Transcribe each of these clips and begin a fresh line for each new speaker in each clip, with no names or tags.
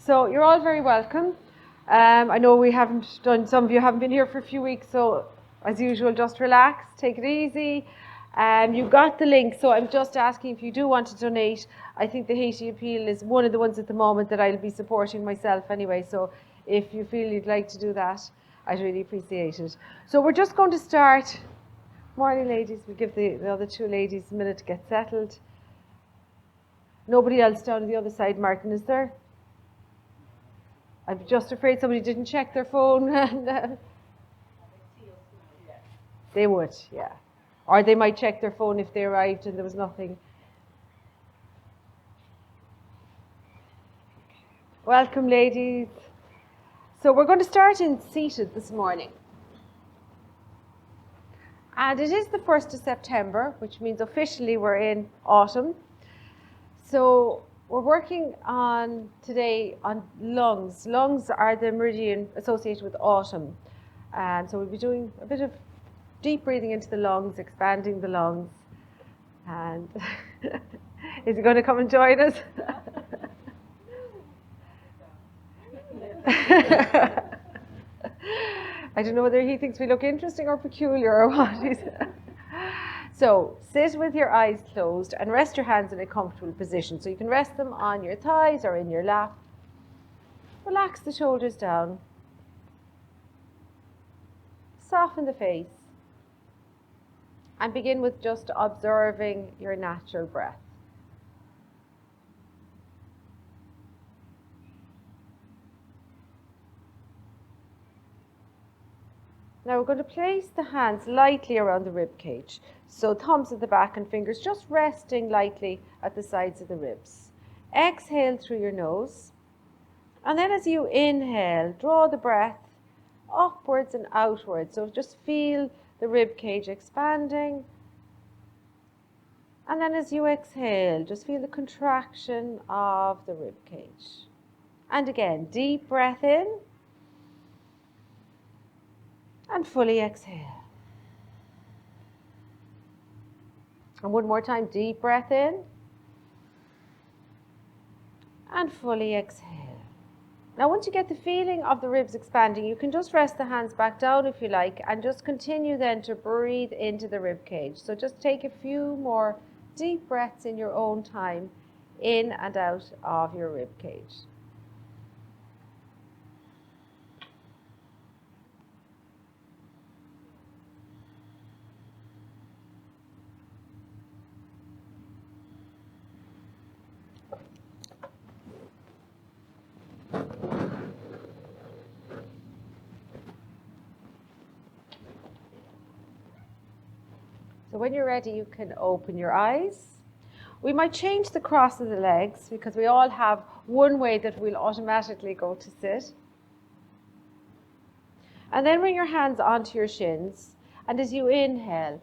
So you're all very welcome. I know some of you haven't been here for a few weeks, so as usual, just relax, take it easy. You got the link, so I'm just asking if you do want to donate. I think the Haiti Appeal is one of the ones at the moment that I'll be supporting myself anyway, so if you feel you'd like to do that, I'd really appreciate it. So we're just going to start. Morning, ladies. We'll give the other two ladies a minute to get settled. Nobody else down on the other side, Martin, is there? I'm just afraid somebody didn't check their phone. And, they would, yeah. Or they might check their phone if they arrived and there was nothing. Welcome, ladies. So we're going to start in seated this morning. And it is the 1st of September, which means officially we're in autumn. So we're working on today on lungs. Lungs are the meridian associated with autumn. And so we'll be doing a bit of deep breathing into the lungs, expanding the lungs. And is he going to come and join us? I don't know whether he thinks we look interesting or peculiar or what. So sit with your eyes closed and rest your hands in a comfortable position. So you can rest them on your thighs or in your lap. Relax the shoulders down. Soften the face. And begin with just observing your natural breath. Now we're going to place the hands lightly around the rib cage. So thumbs at the back and fingers just resting lightly at the sides of the ribs. Exhale through your nose. And then as you inhale, draw the breath upwards and outwards. So just feel the rib cage expanding. And then as you exhale, just feel the contraction of the rib cage. And again, deep breath in. And fully exhale. And one more time, deep breath in. And fully exhale. Now once you get the feeling of the ribs expanding, you can just rest the hands back down if you like, and just continue then to breathe into the rib cage. So just take a few more deep breaths in your own time, in and out of your rib cage. So when you're ready, you can open your eyes. We might change the cross of the legs because we all have one way that we'll automatically go to sit. And then bring your hands onto your shins. And as you inhale,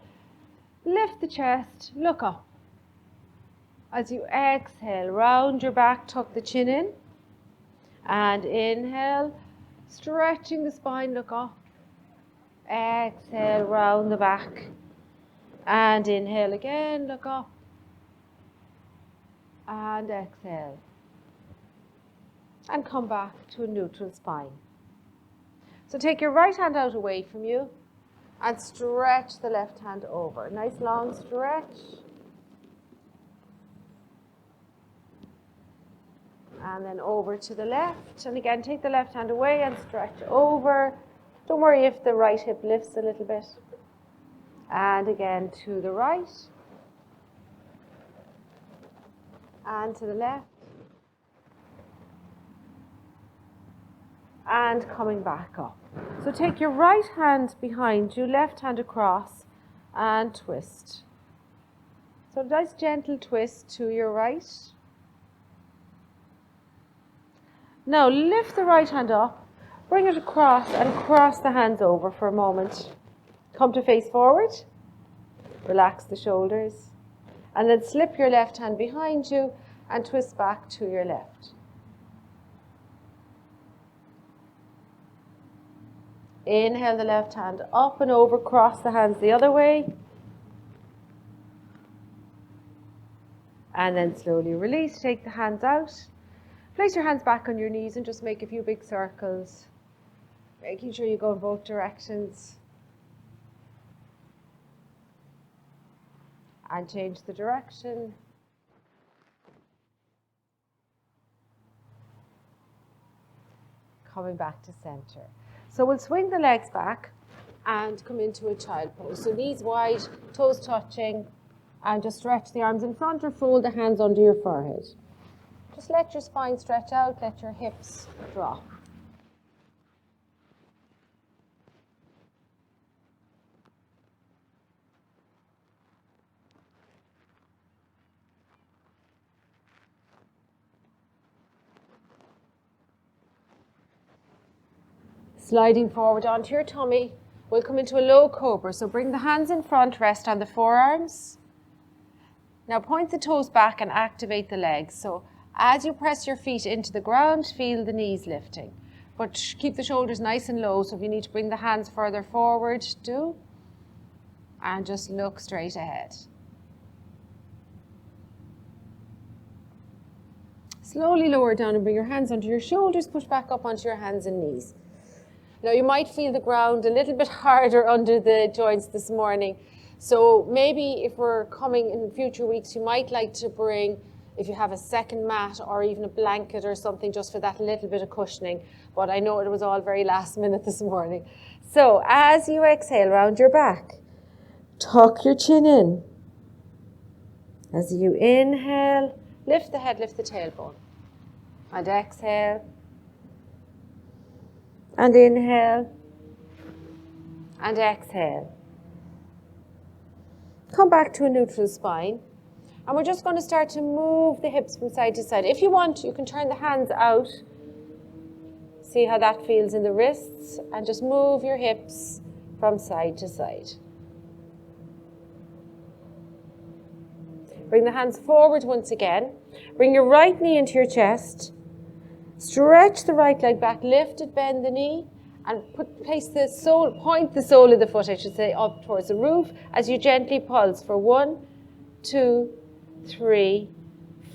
lift the chest, look up. As you exhale, round your back, tuck the chin in. And inhale, stretching the spine, look up. Exhale, round the back. And inhale again, look up. And exhale. And come back to a neutral spine. So take your right hand out away from you and stretch the left hand over. Nice long stretch. And then over to the left. And again, take the left hand away and stretch over. Don't worry if the right hip lifts a little bit. And again to the right. And to the left. And coming back up. So take your right hand behind you, left hand across, and twist. So a nice gentle twist to your right. Now lift the right hand up, bring it across and cross the hands over for a moment. Come to face forward, relax the shoulders, and then slip your left hand behind you and twist back to your left. Inhale the left hand up and over, cross the hands the other way. And then slowly release, take the hands out. Place your hands back on your knees and just make a few big circles, making sure you go in both directions. And change the direction. Coming back to center. So we'll swing the legs back and come into a child pose. So knees wide, toes touching, and just stretch the arms in front or fold the hands under your forehead. Just let your spine stretch out, let your hips drop. Sliding forward onto your tummy, we'll come into a low cobra. So bring the hands in front, rest on the forearms. Now point the toes back and activate the legs. So as you press your feet into the ground, feel the knees lifting. But keep the shoulders nice and low. So if you need to bring the hands further forward, do. And just look straight ahead. Slowly lower down and bring your hands onto your shoulders, push back up onto your hands and knees. Now you might feel the ground a little bit harder under the joints this morning. So maybe if we're coming in future weeks, you might like to bring, if you have a second mat or even a blanket or something, just for that little bit of cushioning. But I know it was all very last minute this morning. So as you exhale, round your back, tuck your chin in. As you inhale, lift the head, lift the tailbone. And exhale. And inhale, and exhale. Come back to a neutral spine. And we're just going to start to move the hips from side to side. If you want, you can turn the hands out. See how that feels in the wrists. And just move your hips from side to side. Bring the hands forward once again. Bring your right knee into your chest. Stretch the right leg back, lift it, bend the knee, and point the sole of the foot, I should say, up towards the roof as you gently pulse for 1, 2, 3,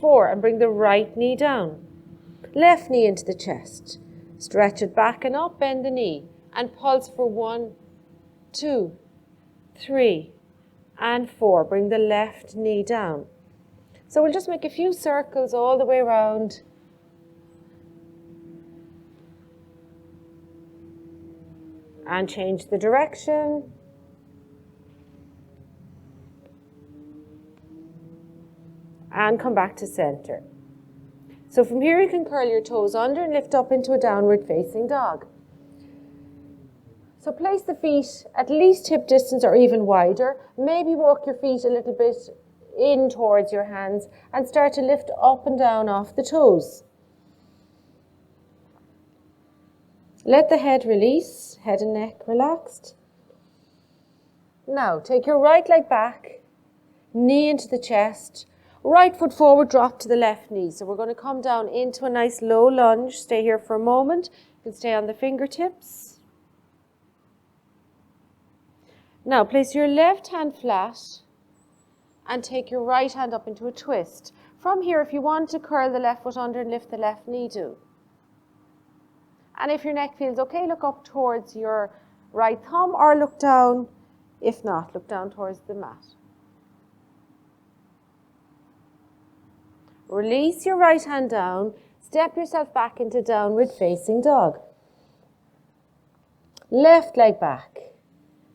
4, and bring the right knee down. Left knee into the chest. Stretch it back and up, bend the knee, and pulse for 1, 2, 3, and 4. Bring the left knee down. So we'll just make a few circles all the way around. And change the direction. And come back to center. So from here you can curl your toes under and lift up into a downward facing dog. So place the feet at least hip distance or even wider. Maybe walk your feet a little bit in towards your hands and start to lift up and down off the toes. Let the head release, head and neck relaxed. Now, take your right leg back, knee into the chest, right foot forward, drop to the left knee. So we're going to come down into a nice low lunge. Stay here for a moment. You can stay on the fingertips. Now, place your left hand flat and take your right hand up into a twist. From here, if you want to curl the left foot under and lift the left knee, do. And if your neck feels okay, look up towards your right thumb or look down. If not, look down towards the mat. Release your right hand down. Step yourself back into downward facing dog. Left leg back.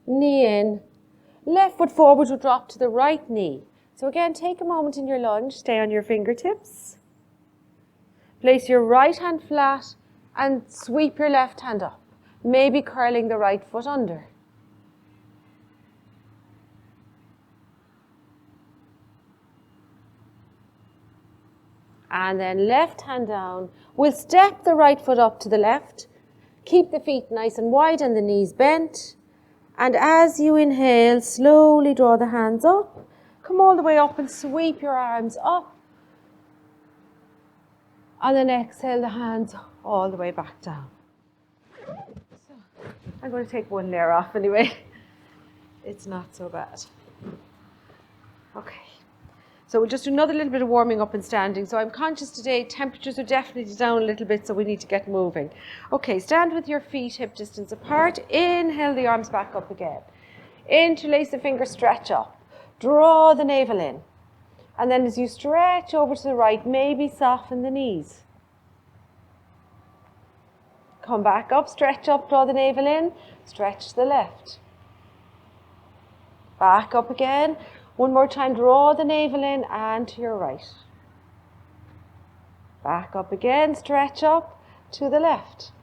Knee in. Left foot forward will drop to the right knee. So again, take a moment in your lunge. Stay on your fingertips. Place your right hand flat and sweep your left hand up, maybe curling the right foot under. And then left hand down. We'll step the right foot up to the left. Keep the feet nice and wide and the knees bent. And as you inhale, slowly draw the hands up. Come all the way up and sweep your arms up. And then exhale the hands all the way back down. So I'm going to take one layer off anyway. It's not so bad. Okay. So we'll just do another little bit of warming up and standing. So I'm conscious today, temperatures are definitely down a little bit, so we need to get moving. Okay, stand with your feet hip distance apart. Inhale the arms back up again. Interlace the fingers, stretch up. Draw the navel in. And then as you stretch over to the right, maybe soften the knees. Come back up, stretch up, draw the navel in, stretch to the left. Back up again. One more time, draw the navel in and to your right. Back up again, stretch up to the left.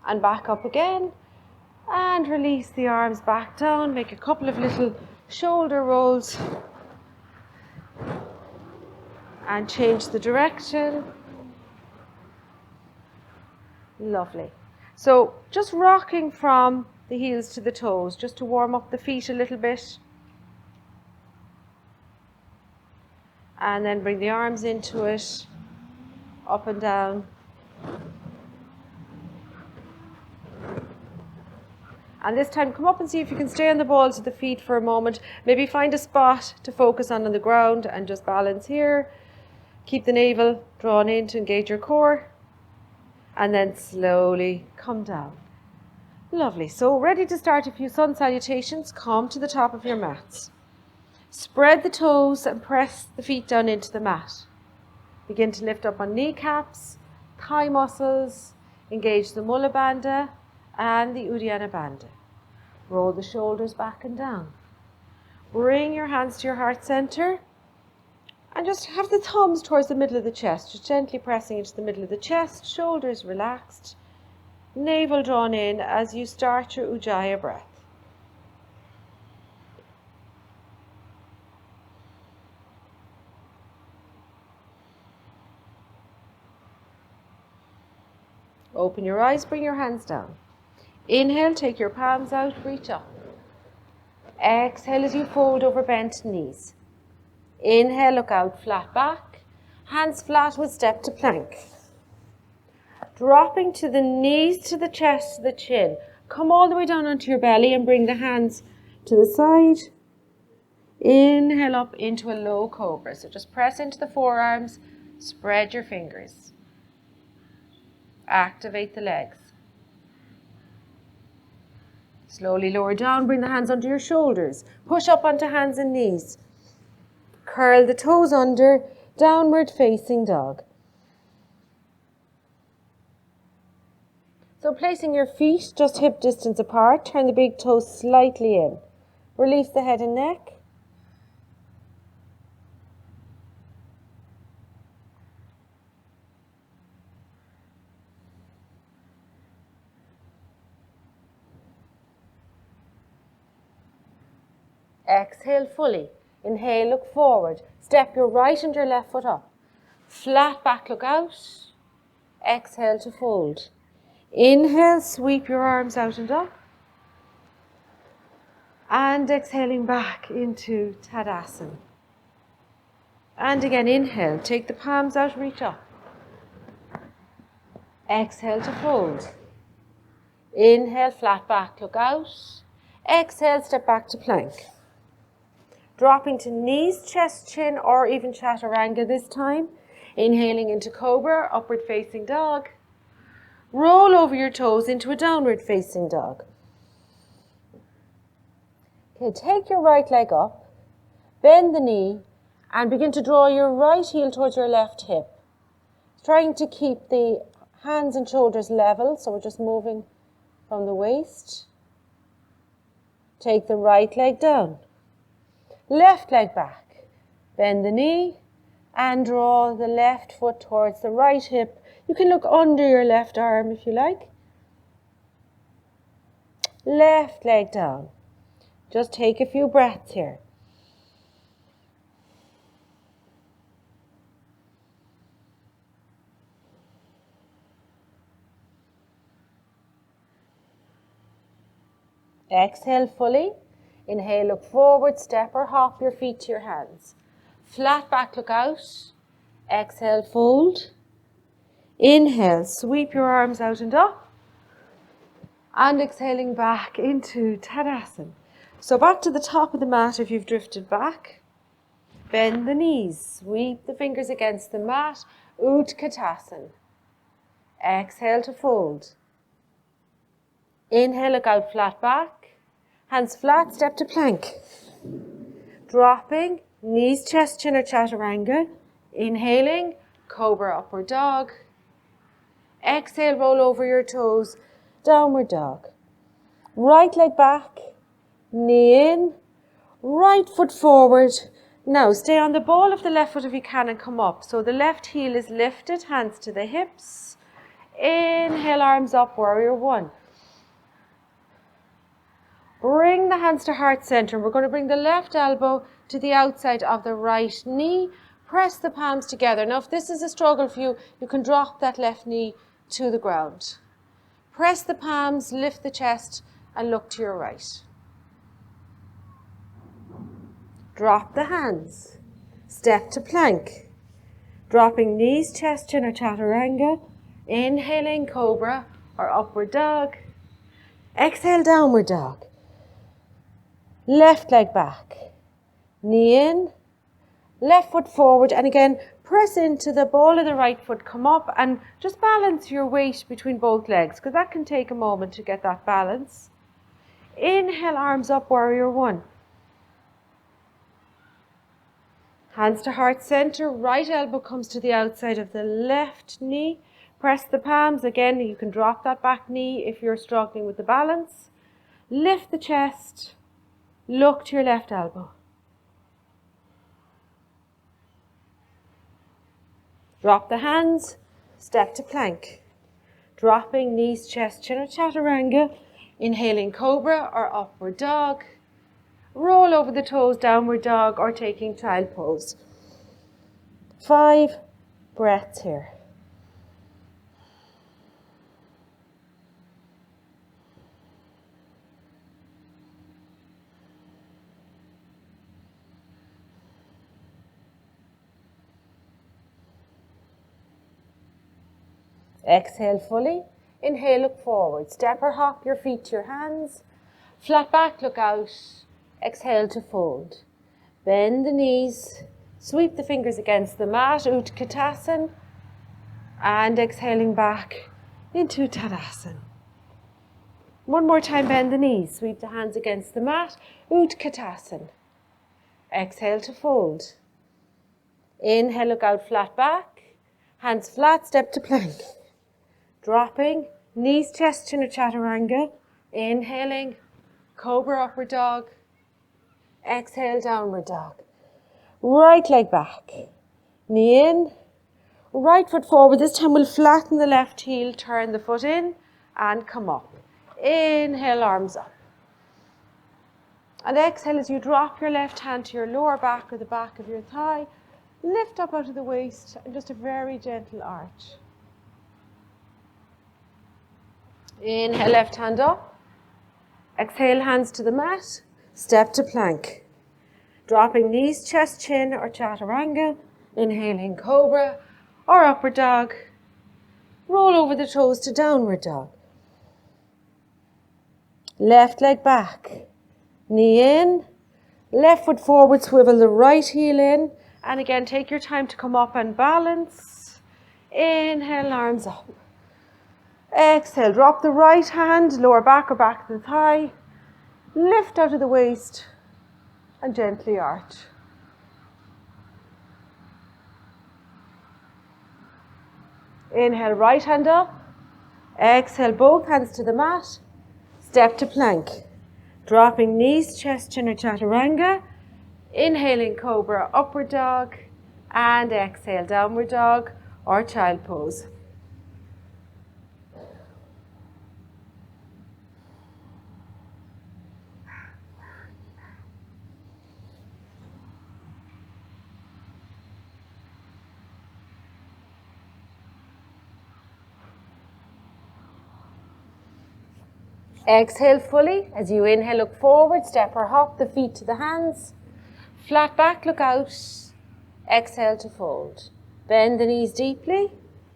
And back up again. And release the arms back down. Make a couple of little shoulder rolls. And change the direction. Lovely. So just rocking from the heels to the toes, just to warm up the feet a little bit. And then bring the arms into it, up and down. And this time come up and see if you can stay on the balls of the feet for a moment. Maybe find a spot to focus on the ground and just balance here. Keep the navel drawn in to engage your core. And then slowly come down. Lovely. So ready to start a few sun salutations. Come to the top of your mats. Spread the toes and press the feet down into the mat. Begin to lift up on kneecaps, thigh muscles. Engage the Mula Bandha and the Uddiyana Bandha. Roll the shoulders back and down. Bring your hands to your heart center. And just have the thumbs towards the middle of the chest. Just gently pressing into the middle of the chest. Shoulders relaxed. Navel drawn in as you start your Ujjayi breath. Open your eyes, bring your hands down. Inhale, take your palms out, reach up. Exhale as you fold over bent knees. Inhale, look out, flat back. Hands flat with step to plank. Dropping to the knees, to the chest, to the chin. Come all the way down onto your belly and bring the hands to the side. Inhale up into a low cobra. So just press into the forearms, spread your fingers. Activate the legs. Slowly lower down, bring the hands under your shoulders. Push up onto hands and knees. Curl the toes under, downward facing dog. So placing your feet just hip distance apart, turn the big toes slightly in. Release the head and neck. Exhale fully. Inhale, look forward. Step your right and your left foot up. Flat back, look out. Exhale to fold. Inhale, sweep your arms out and up. And exhaling back into Tadasana. And again, inhale, take the palms out, reach up. Exhale to fold. Inhale, flat back, look out. Exhale, step back to plank. Dropping to knees, chest, chin, or even chaturanga this time. Inhaling into Cobra, upward facing dog. Roll over your toes into a downward facing dog. Okay, take your right leg up, bend the knee, and begin to draw your right heel towards your left hip. Trying to keep the hands and shoulders level, so we're just moving from the waist. Take the right leg down. Left leg back. Bend the knee and draw the left foot towards the right hip. You can look under your left arm if you like. Left leg down. Just take a few breaths here. Exhale fully. Inhale, look forward, step or hop your feet to your hands. Flat back, look out. Exhale, fold. Inhale, sweep your arms out and up. And exhaling back into Tadasana. So back to the top of the mat if you've drifted back. Bend the knees, sweep the fingers against the mat, Utkatasana. Exhale to fold. Inhale, look out, flat back. Hands flat, step to plank. Dropping, knees, chest, chin or chaturanga. Inhaling, cobra, upward dog. Exhale, roll over your toes, downward dog. Right leg back, knee in, right foot forward. Now stay on the ball of the left foot if you can and come up. So the left heel is lifted, hands to the hips. Inhale, arms up, warrior one. Bring the hands to heart center. We're going to bring the left elbow to the outside of the right knee. Press the palms together. Now, if this is a struggle for you, you can drop that left knee to the ground. Press the palms, lift the chest, and look to your right. Drop the hands. Step to plank. Dropping knees, chest, chin, or chaturanga. Inhaling, cobra or upward dog. Exhale, downward dog. Left leg back. Knee in. Left foot forward. And again, press into the ball of the right foot. Come up and just balance your weight between both legs, because that can take a moment to get that balance. Inhale, arms up, warrior one. Hands to heart center. Right elbow comes to the outside of the left knee. Press the palms. Again, you can drop that back knee if you're struggling with the balance. Lift the chest. Look to your left elbow. Drop the hands. Step to plank. Dropping knees, chest, chin or chaturanga. Inhaling cobra or upward dog. Roll over the toes, downward dog or taking child pose. 5 breaths here. Exhale fully. Inhale, look forward. Step or hop your feet to your hands. Flat back, look out. Exhale to fold. Bend the knees. Sweep the fingers against the mat, Utkatasana. And exhaling back into Tadasana. One more time, bend the knees. Sweep the hands against the mat, Utkatasana. Exhale to fold. Inhale, look out, flat back. Hands flat, step to plank. Dropping, knees, chest, chin or chaturanga. Inhaling, cobra, upward dog. Exhale, downward dog. Right leg back. Knee in. Right foot forward. This time we'll flatten the left heel, turn the foot in and come up. Inhale, arms up. And exhale as you drop your left hand to your lower back or the back of your thigh. Lift up out of the waist and just a very gentle arch. Inhale, left hand up. Exhale, hands to the mat. Step to plank. Dropping knees, chest, chin or chaturanga. Inhaling cobra or upward dog. Roll over the toes to downward dog. Left leg back. Knee in. Left foot forward, swivel the right heel in. And again, take your time to come up and balance. Inhale, arms up. Exhale, drop the right hand, lower back or back of the thigh. Lift out of the waist and gently arch. Inhale, right hand up. Exhale, both hands to the mat. Step to plank. Dropping knees, chest, chin or chaturanga. Inhaling cobra, upward dog. And exhale, downward dog or child pose. Exhale fully. As you inhale, look forward, step or hop the feet to the hands. Flat back, look out. Exhale to fold. Bend the knees deeply.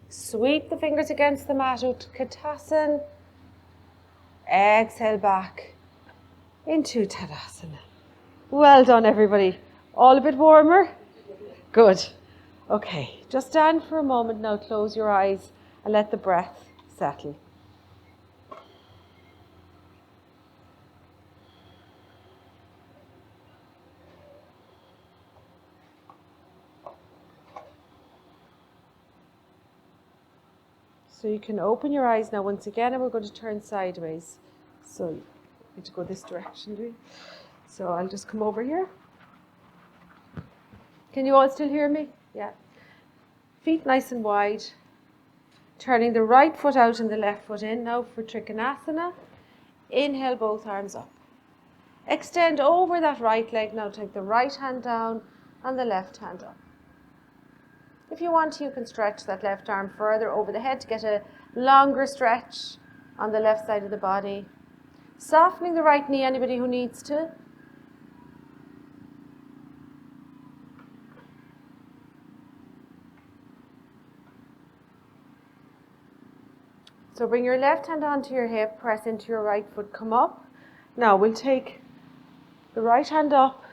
Sweep the fingers against the mat, Utkatasana. Exhale back into Tadasana. Well done, everybody. All a bit warmer. Good. Okay, just stand for a moment now, close your eyes and let the breath settle. So you can open your eyes now once again, and we're going to turn sideways. So you need to go this direction, do you? So I'll just come over here. Can you all still hear me? Yeah. Feet nice and wide. Turning the right foot out and the left foot in now for Trikonasana. Inhale, both arms up. Extend over that right leg now. Take the right hand down and the left hand up. If you want to, you can stretch that left arm further over the head to get a longer stretch on the left side of the body. Softening the right knee, anybody who needs to. So bring your left hand onto your hip, press into your right foot, come up. Now we'll take the right hand up.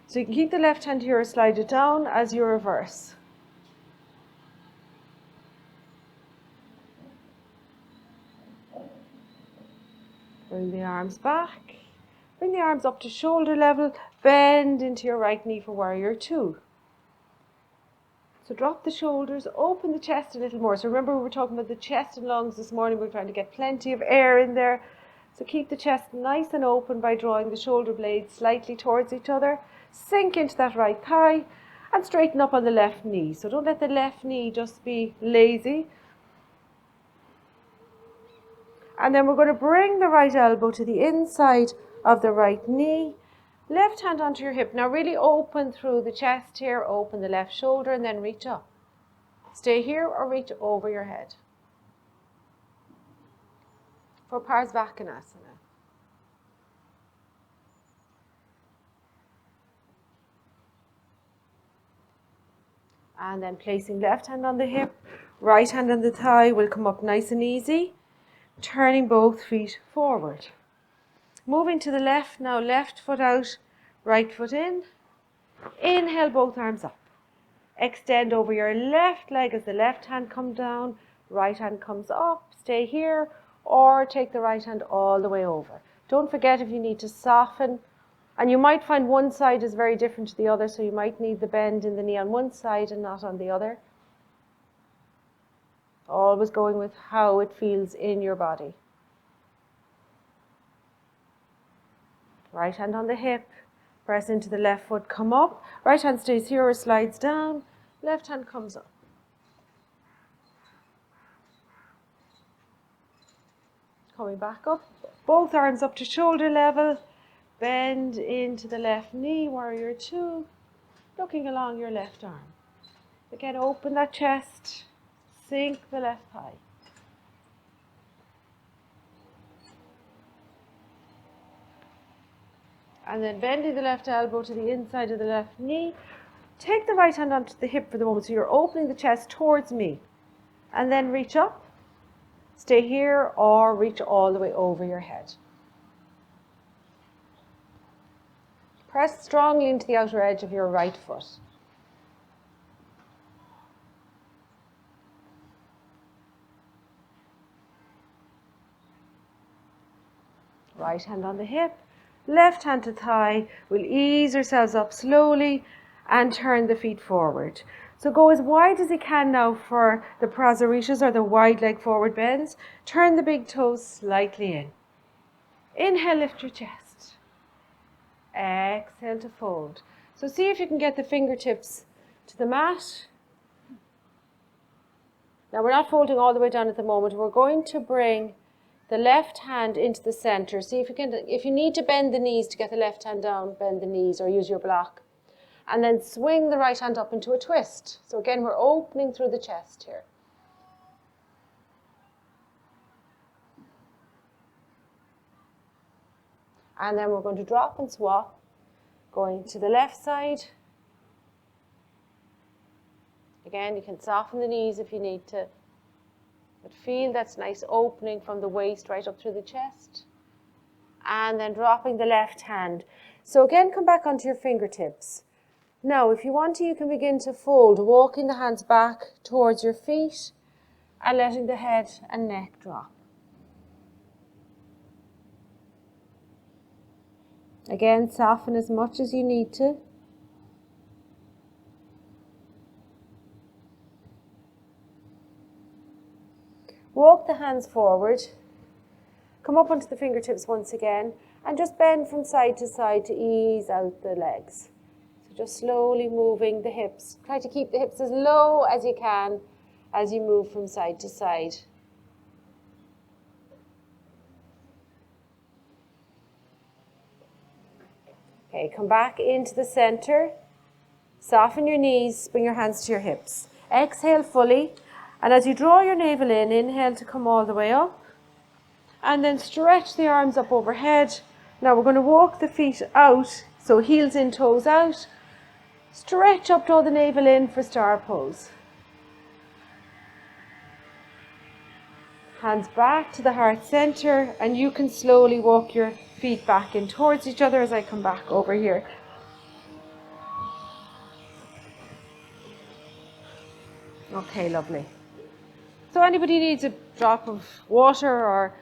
So you can keep the left hand here or slide it down as you reverse. Bring the arms back. Bring the arms up to shoulder level. Bend into your right knee for warrior two. So drop the shoulders, open the chest a little more. So remember we were talking about the chest and lungs this morning. We're trying to get plenty of air in there. So keep the chest nice and open by drawing the shoulder blades slightly towards each other. Sink into that right thigh and straighten up on the left knee. So don't let the left knee just be lazy. And then we're going to bring the right elbow to the inside of the right knee. Left hand onto your hip. Now really open through the chest here, open the left shoulder and then reach up. Stay here or reach over your head. For Parsvakonasana. And then placing left hand on the hip, right hand on the thigh will come up nice and easy. Turning both feet forward. Moving to the left now, left foot out, right foot in. Inhale, both arms up. Extend over your left leg as the left hand comes down, right hand comes up. Stay here or take the right hand all the way over. Don't forget if you need to soften, and you might find one side is very different to the other, so you might need the bend in the knee on one side and not on the other. Always going with how it feels in your body. Right hand on the hip, press into the left foot, come up. Right hand stays here or slides down, left hand comes up. Coming back up, both arms up to shoulder level, bend into the left knee, warrior two, looking along your left arm. Again, open that chest, sink the left thigh. And then bending the left elbow to the inside of the left knee. Take the right hand onto the hip for the moment. So you're opening the chest towards me. And then reach up. Stay here or reach all the way over your head. Press strongly into the outer edge of your right foot. Right hand on the hip. Left hand to thigh, we'll ease ourselves up slowly and turn the feet forward. So go as wide as you can now for the prasarishas or the wide leg forward bends. Turn the big toes slightly in. Inhale, lift your chest. Exhale to fold. So see if you can get the fingertips to the mat. Now we're not folding all the way down at the moment. We're going to bring the left hand into the center. See if you can, if you need to bend the knees to get the left hand down, bend the knees or use your block. And then swing the right hand up into a twist. So again, we're opening through the chest here. And then we're going to drop and swap, going to the left side. Again, you can soften the knees if you need to. But feel that's nice opening from the waist right up through the chest. And then dropping the left hand. So again, come back onto your fingertips. Now, if you want to, you can begin to fold, walking the hands back towards your feet and letting the head and neck drop. Again, soften as much as you need to. Walk the hands forward. Come up onto the fingertips once again and just bend from side to ease out the legs. So just slowly moving the hips. Try to keep the hips as low as you can as you move from side to side. Okay, come back into the center. Soften your knees, bring your hands to your hips. Exhale fully, and as you draw your navel in, inhale to come all the way up. And then stretch the arms up overhead. Now we're going to walk the feet out, so heels in, toes out. Stretch up, draw the navel in for star pose. Hands back to the heart center, and you can slowly walk your feet back in towards each other as I come back over here. Okay, lovely. So anybody needs a drop of water or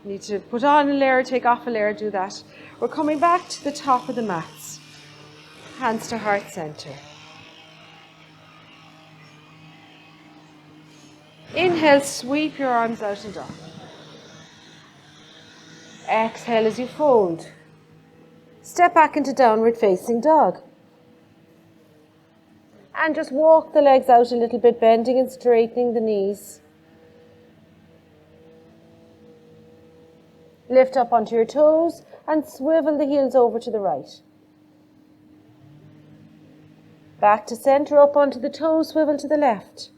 need to put on a layer, take off a layer, do that. We're coming back to the top of the mats. Hands to heart center. Inhale, sweep your arms out and up. Exhale as you fold. Step back into downward facing dog. And just walk the legs out a little bit, bending and straightening the knees. Lift up onto your toes and swivel the heels over to the right. Back to center, up onto the toes, swivel to the left.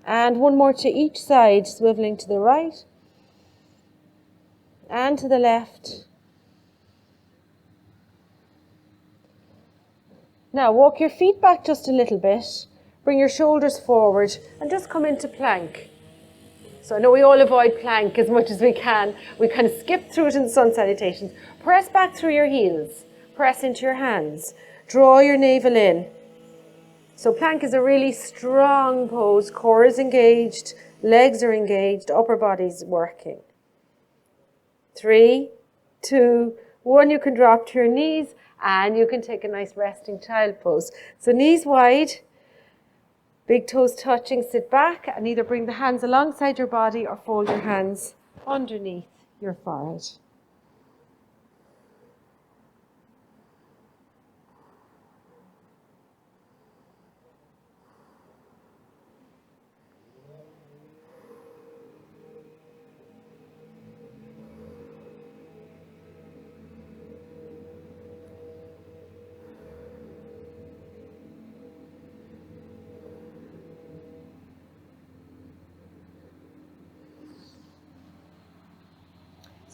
And one more to each side, swiveling to the right and to the left. Now walk your feet back just a little bit, bring your shoulders forward and just come into plank. So I know we all avoid plank as much as we can. We kind of skip through it in sun salutations. Press back through your heels, press into your hands, draw your navel in. So plank is a really strong pose, core is engaged, legs are engaged, upper body's working. 3, 2, 1, you can drop to your knees and you can take a nice resting child pose. So knees wide, big toes touching, sit back and either bring the hands alongside your body or fold your hands underneath your forehead.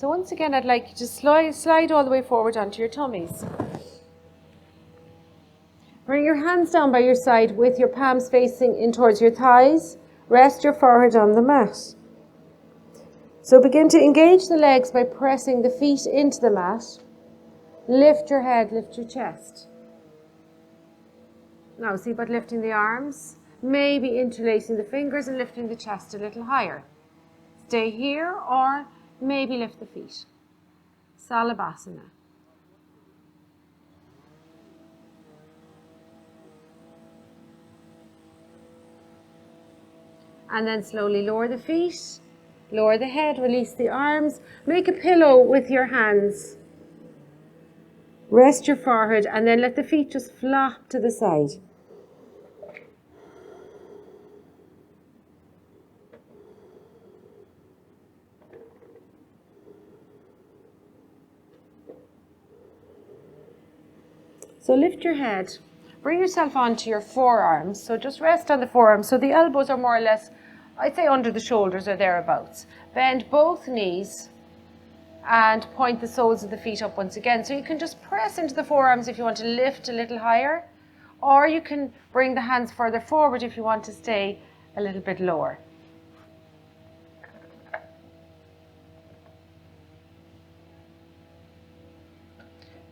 So once again, I'd like you to slide all the way forward onto your tummies. Bring your hands down by your side with your palms facing in towards your thighs. Rest your forehead on the mat. So begin to engage the legs by pressing the feet into the mat. Lift your head, lift your chest. Now see about lifting the arms, maybe interlacing the fingers and lifting the chest a little higher. Stay here or maybe lift the feet. Salutations. And then slowly lower the feet, lower the head, release the arms. Make a pillow with your hands. Rest your forehead and then let the feet just flop to the side. So lift your head, bring yourself onto your forearms. So just rest on the forearms. So the elbows are more or less, I'd say under the shoulders or thereabouts. Bend both knees and point the soles of the feet up once again. So you can just press into the forearms if you want to lift a little higher, or you can bring the hands further forward if you want to stay a little bit lower.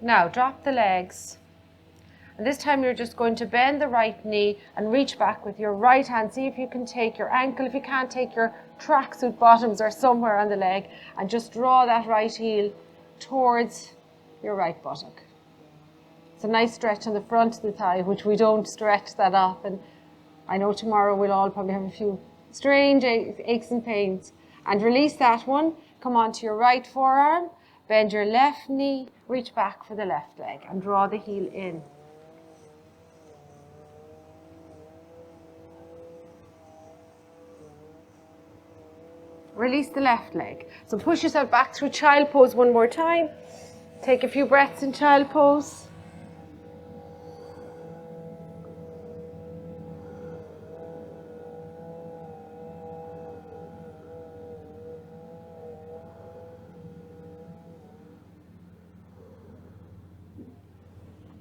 Now drop the legs. And this time you're just going to bend the right knee and reach back with your right hand. See if you can take your ankle, if you can't, take your tracksuit bottoms or somewhere on the leg, and just draw that right heel towards your right buttock. It's a nice stretch on the front of the thigh, which we don't stretch that often. I know tomorrow we'll all probably have a few strange aches and pains. And release that one. Come onto your right forearm, bend your left knee, reach back for the left leg, and draw the heel in. Release the left leg. So push yourself back through child pose one more time. Take a few breaths in child pose.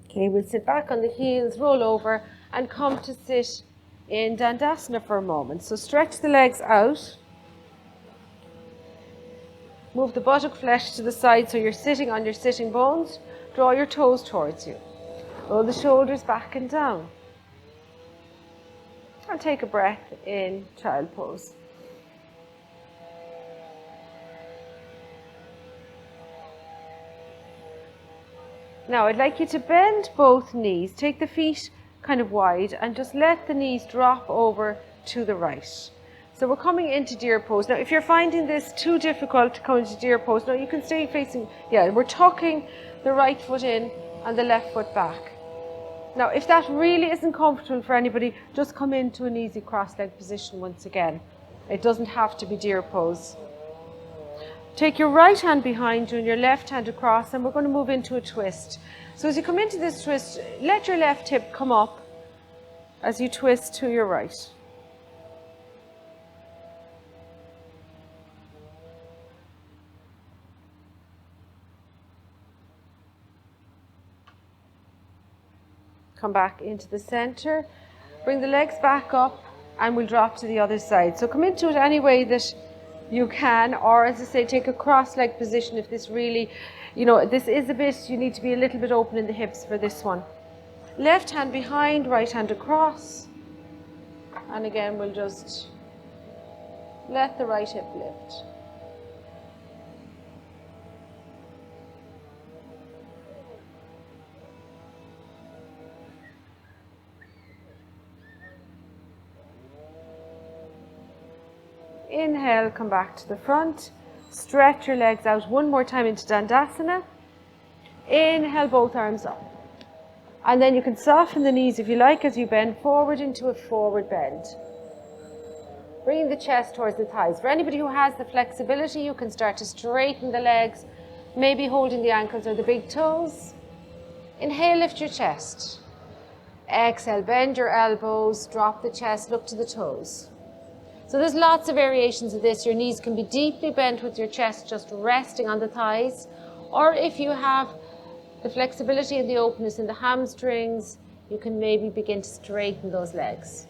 Okay, we'll sit back on the heels, roll over, and come to sit in Dandasana for a moment. So stretch the legs out. Move the buttock flesh to the side so you're sitting on your sitting bones. Draw your toes towards you. Roll the shoulders back and down. And take a breath in child pose. Now I'd like you to bend both knees. Take the feet kind of wide and just let the knees drop over to the right. So we're coming into deer pose. Now if you're finding this too difficult to come into deer pose, no, you can stay facing, we're tucking the right foot in and the left foot back. Now if that really isn't comfortable for anybody, just come into an easy cross-leg position once again. It doesn't have to be deer pose. Take your right hand behind you and your left hand across, and we're going to move into a twist. So as you come into this twist, let your left hip come up as you twist to your right. Come back into the center. Bring the legs back up and we'll drop to the other side. So come into it any way that you can, or as I say, take a cross-leg position if this really, this is a bit, you need to be a little bit open in the hips for this one. Left hand behind, right hand across. And again, we'll just let the right hip lift. Inhale, come back to the front. Stretch your legs out one more time into Dandasana. Inhale, both arms up. And then you can soften the knees if you like as you bend forward into a forward bend. Bringing the chest towards the thighs. For anybody who has the flexibility, you can start to straighten the legs, maybe holding the ankles or the big toes. Inhale, lift your chest. Exhale, bend your elbows, drop the chest, look to the toes. So there's lots of variations of this. Your knees can be deeply bent with your chest just resting on the thighs. Or if you have the flexibility and the openness in the hamstrings, you can maybe begin to straighten those legs.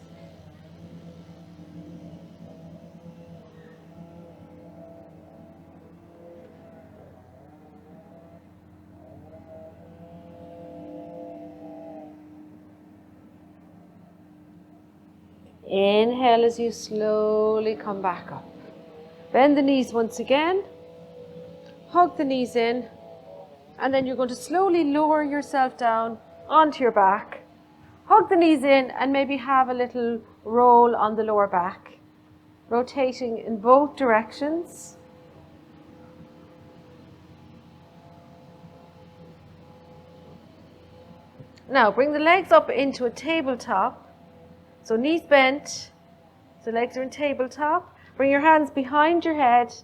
Inhale as you slowly come back up. Bend the knees once again. Hug the knees in. And then you're going to slowly lower yourself down onto your back. Hug the knees in and maybe have a little roll on the lower back. Rotating in both directions. Now bring the legs up into a tabletop. So knees bent, so legs are in tabletop. Bring your hands behind your head.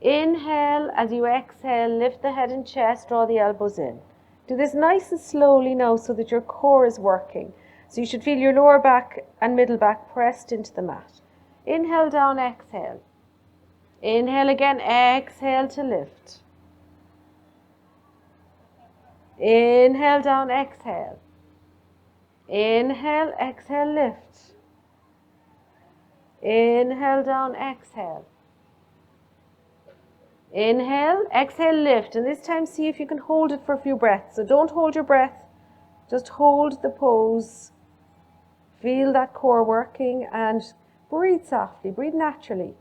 Inhale, as you exhale, lift the head and chest, draw the elbows in. Do this nice and slowly now so that your core is working. So you should feel your lower back and middle back pressed into the mat. Inhale down, exhale. Inhale again, exhale to lift. Inhale down, exhale. Inhale, exhale, lift. Inhale down, exhale. Inhale, exhale, lift. And this time see if you can hold it for a few breaths. So don't hold your breath. Just hold the pose. Feel that core working and breathe softly, breathe naturally.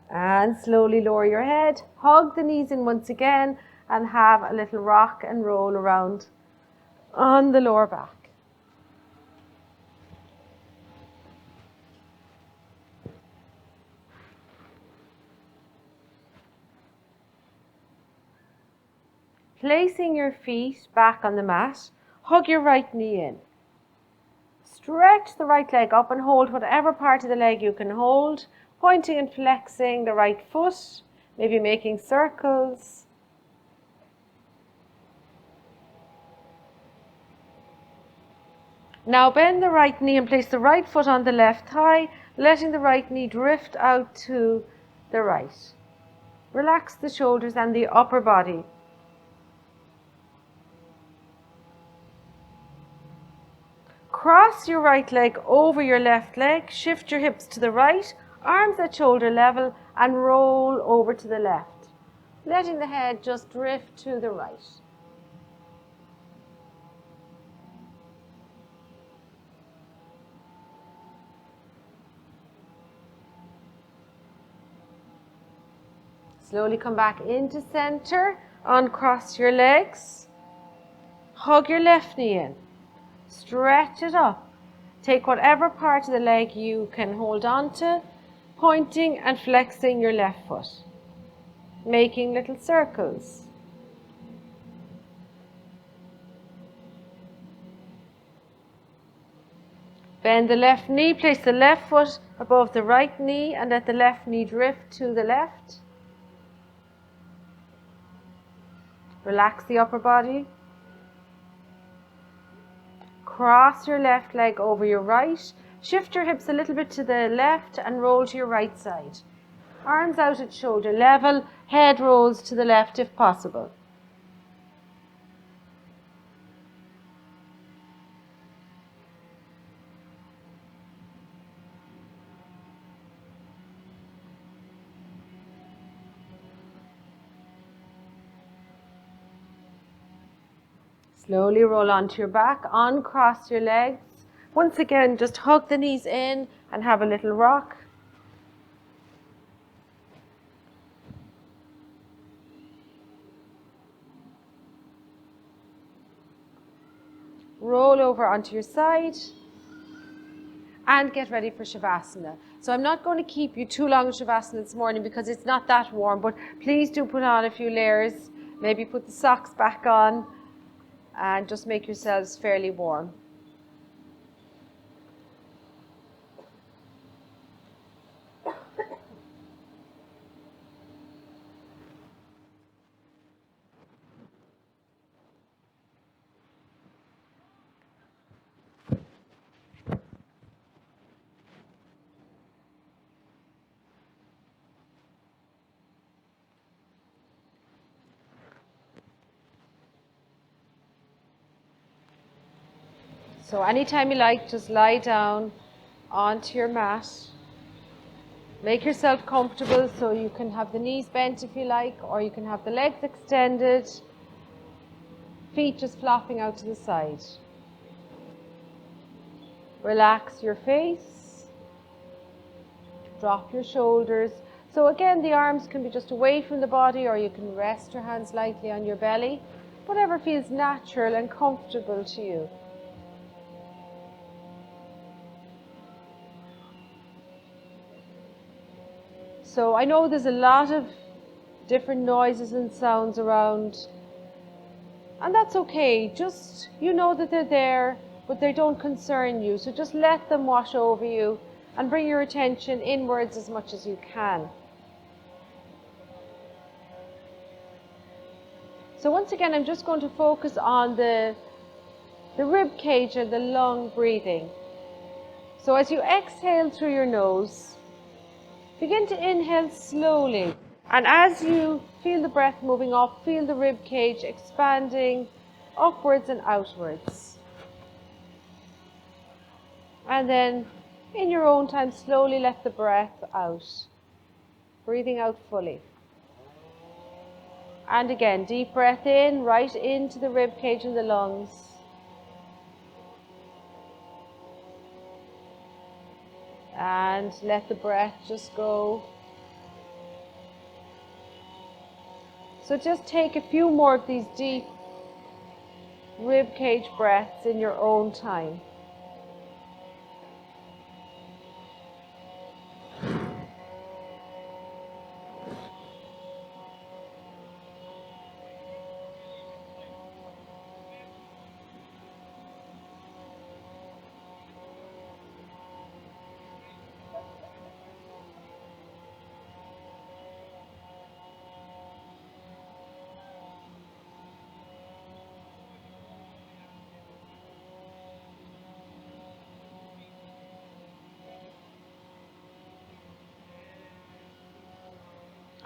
And slowly lower your head, hug the knees in once again, and have a little rock and roll around on the lower back. Placing your feet back on the mat, hug your right knee in. Stretch the right leg up and hold whatever part of the leg you can hold, pointing and flexing the right foot, maybe making circles. Now bend the right knee and place the right foot on the left thigh, letting the right knee drift out to the right. Relax the shoulders and the upper body. Cross your right leg over your left leg, shift your hips to the right, arms at shoulder level, and roll over to the left, letting the head just drift to the right. Slowly come back into center, uncross your legs, hug your left knee in. Stretch it up. Take whatever part of the leg you can hold on to, pointing and flexing your left foot, making little circles. Bend the left knee, place the left foot above the right knee and let the left knee drift to the left. Relax the upper body. Cross your left leg over your right. Shift your hips a little bit to the left and roll to your right side. Arms out at shoulder level, head rolls to the left if possible. Slowly roll onto your back, uncross your legs. Once again, just hug the knees in and have a little rock. Roll over onto your side and get ready for Shavasana. So I'm not going to keep you too long in Shavasana this morning because it's not that warm, but please do put on a few layers, maybe put the socks back on and just make yourselves fairly warm. So anytime you like, just lie down onto your mat. Make yourself comfortable so you can have the knees bent if you like, or you can have the legs extended, feet just flopping out to the side. Relax your face, drop your shoulders. So again, the arms can be just away from the body, or you can rest your hands lightly on your belly, whatever feels natural and comfortable to you. So I know there's a lot of different noises and sounds around, and that's okay. Just, you know that they're there, but they don't concern you. So just let them wash over you and bring your attention inwards as much as you can. So once again, I'm just going to focus on the rib cage and the lung breathing. So as you exhale through your nose, begin to inhale slowly. And as you feel the breath moving up, feel the rib cage expanding upwards and outwards. And then, in your own time, slowly let the breath out. Breathing out fully. And again, deep breath in, right into the rib cage and the lungs. And let the breath just go. So just take a few more of these deep rib cage breaths in your own time.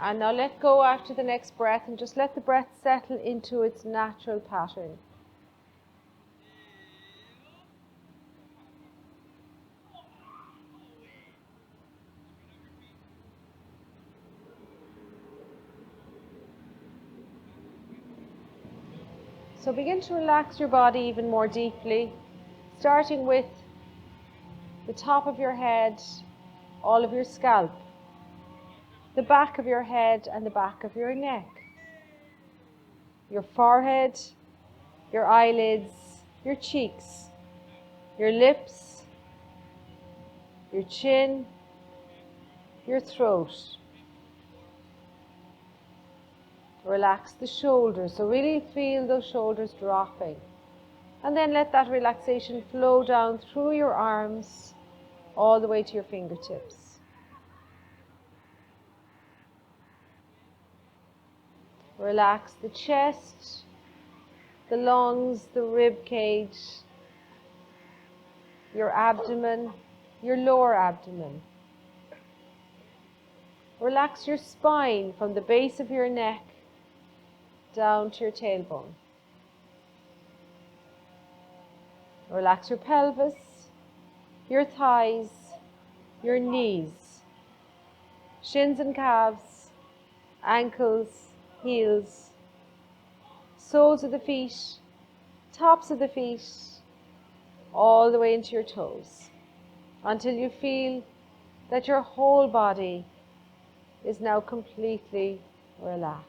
And now let go after the next breath and just let the breath settle into its natural pattern. So begin to relax your body even more deeply, starting with the top of your head, all of your scalp, the back of your head and the back of your neck, your forehead, your eyelids, your cheeks, your lips, your chin, your throat. Relax the shoulders, so really feel those shoulders dropping. And then let that relaxation flow down through your arms all the way to your fingertips. Relax the chest, the lungs, the rib cage, your abdomen, your lower abdomen. Relax your spine from the base of your neck down to your tailbone. Relax your pelvis, your thighs, your knees, shins and calves, ankles, heels, soles of the feet, tops of the feet, all the way into your toes, until you feel that your whole body is now completely relaxed.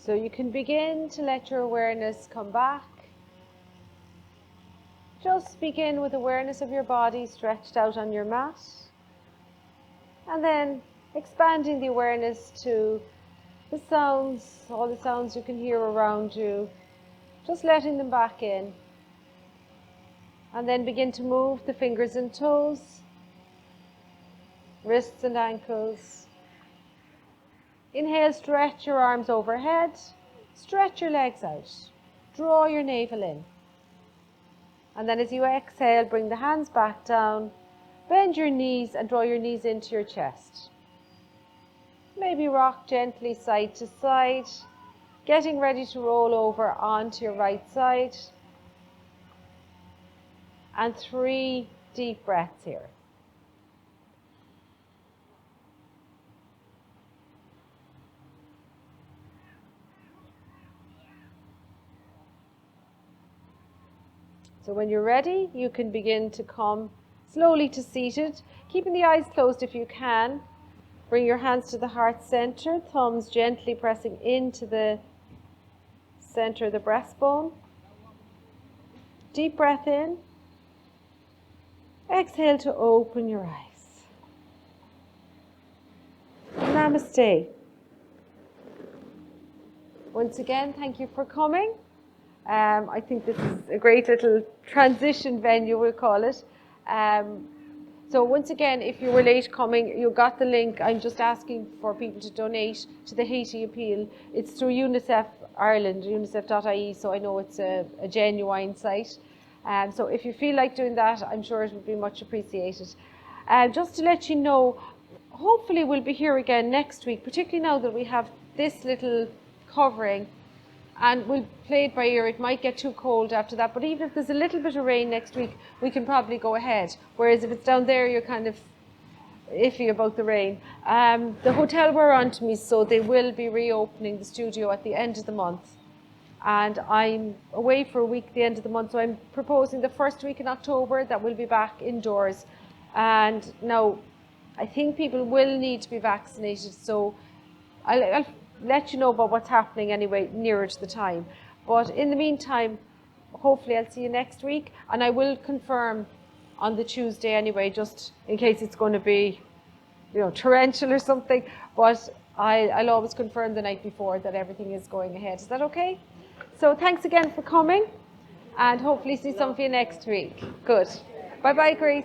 So you can begin to let your awareness come back. Just begin with awareness of your body stretched out on your mat. And then expanding the awareness to the sounds, all the sounds you can hear around you. Just letting them back in. And then begin to move the fingers and toes, wrists and ankles. Inhale, stretch your arms overhead, stretch your legs out, draw your navel in. And then as you exhale, bring the hands back down, bend your knees and draw your knees into your chest. Maybe rock gently side to side, getting ready to roll over onto your right side. and 3 deep breaths here. So when you're ready, you can begin to come slowly to seated, keeping the eyes closed if you can. Bring your hands to the heart center, thumbs gently pressing into the center of the breastbone. Deep breath in. Exhale to open your eyes. Namaste. Once again, thank you for coming. I think this is a great little transition venue, we'll call it. So once again, if you were late coming, you got the link. I'm just asking for people to donate to the Haiti appeal. It's through UNICEF Ireland, unicef.ie, so I know it's a genuine site. So if you feel like doing that, I'm sure it would be much appreciated. Just to let you know, hopefully we'll be here again next week, particularly now that we have this little covering. And we'll play it by ear. It might get too cold after that, but even if there's a little bit of rain next week, we can probably go ahead. Whereas if it's down there, you're kind of iffy about the rain. The hotel were on to me, so they will be reopening the studio at the end of the month. And I'm away for a week at the end of the month, so I'm proposing the first week in October that we'll be back indoors. And now, I think people will need to be vaccinated, so I'll let you know about what's happening anyway nearer to the time. But in the meantime, hopefully I'll see you next week, and I will confirm on the Tuesday anyway, just in case it's going to be, torrential or something. But I'll always confirm the night before that everything is going ahead. Is that okay? So thanks again for coming, and hopefully see some of you next week. Good. Bye-bye, Grace.